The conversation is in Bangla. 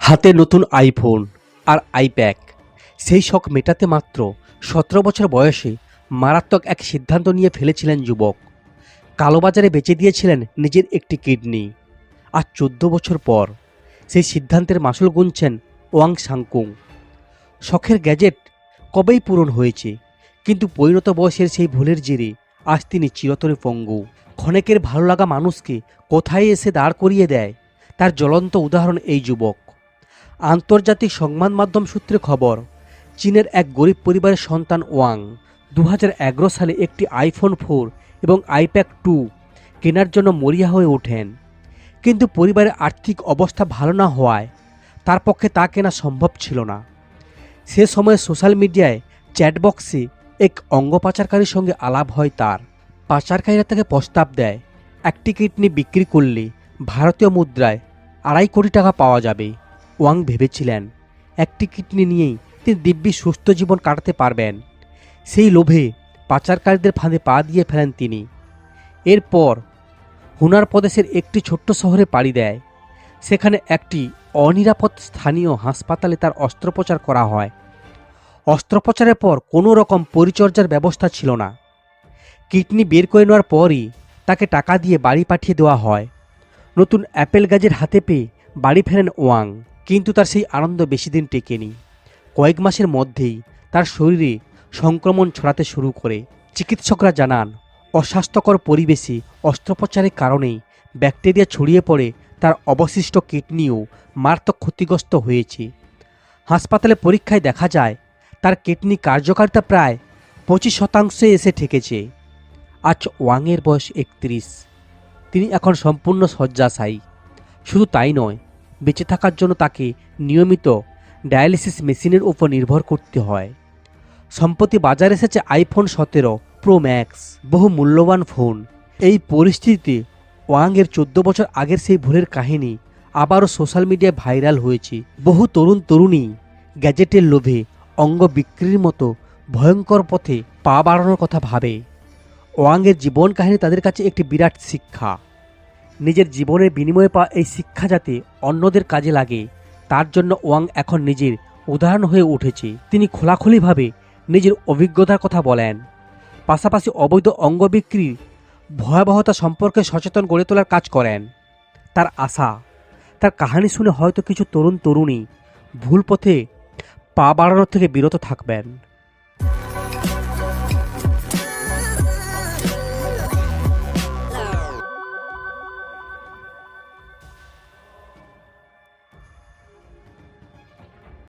হাতে নতুন আইফোন আর আইপ্যাক, সেই শখ মেটাতে মাত্র ১৭ বছর বয়সে মারাত্মক এক সিদ্ধান্ত নিয়ে ফেলেছিলেন যুবক। কালোবাজারে বেচে দিয়েছিলেন নিজের একটি কিডনি। আর ১৪ বছর পর সেই সিদ্ধান্তের মাসুল গুনছেন ওয়াং সাংকুং। শখের গ্যাজেট কবেই পূরণ হয়েছে, কিন্তু পরিণত বয়সের সেই ভুলের জেরে আজ তিনি চিরতরে পঙ্গু। ক্ষণেকের ভালো লাগা মানুষকে কোথায় এসে দাঁড় করিয়ে দেয়, তার জ্বলন্ত উদাহরণ এই যুবক। আন্তর্জাতিক সংবাদ মাধ্যম সূত্রে খবর, চীনের এক গরিব পরিবারের সন্তান ওয়াং ২০১১ সালে একটি আইফোন 4 এবং আইপ্যাক 2 কেনার জন্য মরিয়া হয়ে ওঠেন। কিন্তু পরিবারের আর্থিক অবস্থা ভালো না হওয়ায় তার পক্ষে তা কেনা সম্ভব ছিল না। সে সময় সোশ্যাল মিডিয়ায় চ্যাটবক্সে এক অঙ্গ পাচারকারীর সঙ্গে আলাপ হয় তার। পাচারকারীরা তাকে প্রস্তাব দেয়, একটি কিডনি বিক্রি করলে ভারতীয় মুদ্রায় ২.৫ কোটি টাকা পাওয়া যাবে। ওয়াং ভেবেছিলেন একটি কিডনি নিয়েই তিনি দিব্যি সুস্থ জীবন কাটাতে পারবেন। সেই লোভে পাচারকারীদের ফাঁদে পা দিয়ে ফেলেন তিনি। এরপর হুনার প্রদেশের একটি ছোট্ট শহরে পাড়ি দেয়। সেখানে একটি অনিরাপদ স্থানীয় হাসপাতালে তার অস্ত্রোপচার করা হয়। অস্ত্রোপচারের পর কোনো রকম পরিচর্যার ব্যবস্থা ছিল না। কিডনি বের করে নেওয়ার পরই তাকে টাকা দিয়ে বাড়ি পাঠিয়ে দেওয়া হয়। নতুন অ্যাপেল গাজের হাতে পেয়ে বাড়ি ফেরেন ওয়াং, কিন্তু তার সেই আনন্দ বেশি দিন টেকেনি। কয়েক মাসের মধ্যেই তার শরীরে সংক্রমণ ছড়াতে শুরু করে। চিকিৎসকরা জানান, অস্বাস্থ্যকর পরিবেশে অস্ত্রোপচারের কারণেই ব্যাকটেরিয়া ছড়িয়ে পড়ে তার অবশিষ্ট কিডনিও মারাত্মক ক্ষতিগ্রস্ত হয়েছে। হাসপাতালে পরীক্ষায় দেখা যায় তার কিডনি কার্যকারিতা প্রায় ২৫% এসে ঠেকেছে। আজ ওয়াংয়ের বয়স ৩১। তিনি এখন সম্পূর্ণ শয্যাশায়ী। শুধু তাই নয়, বেঁচে থাকার জন্য তাকে নিয়মিত ডায়ালিসিস মেশিনের উপর নির্ভর করতে হয়। সম্প্রতি বাজারে এসেছে আইফোন ১৭ প্রো ম্যাক্স, বহু মূল্যবান ফোন। এই পরিস্থিতিতে ওয়াংয়ের ১৪ বছর আগের সেই ভুলের কাহিনী আবারও সোশ্যাল মিডিয়ায় ভাইরাল হয়েছে। বহু তরুণ তরুণী গ্যাজেটের লোভে অঙ্গ বিক্রির মতো ভয়ঙ্কর পথে পা বাড়ানোর কথা ভাবে। ওয়াংয়ের জীবন কাহিনী তাদের কাছে একটি বিরাট শিক্ষা। নিজের জীবনের বিনিময়ে পাওয়া এই শিক্ষা যাতে অন্যদের কাজে লাগে, তার জন্য ওয়াং এখন নিজের উদাহরণ হয়ে উঠেছে। তিনি খোলাখুলিভাবে নিজের অভিজ্ঞতার কথা বলেন, পাশাপাশি অবৈধ অঙ্গ বিক্রির ভয়াবহতা সম্পর্কে সচেতন গড়ে তোলার কাজ করেন। তার আশা, তার কাহিনী শুনে হয়তো কিছু তরুণ তরুণী ভুল পথে পা বাড়ানোর থেকে বিরত থাকবেন।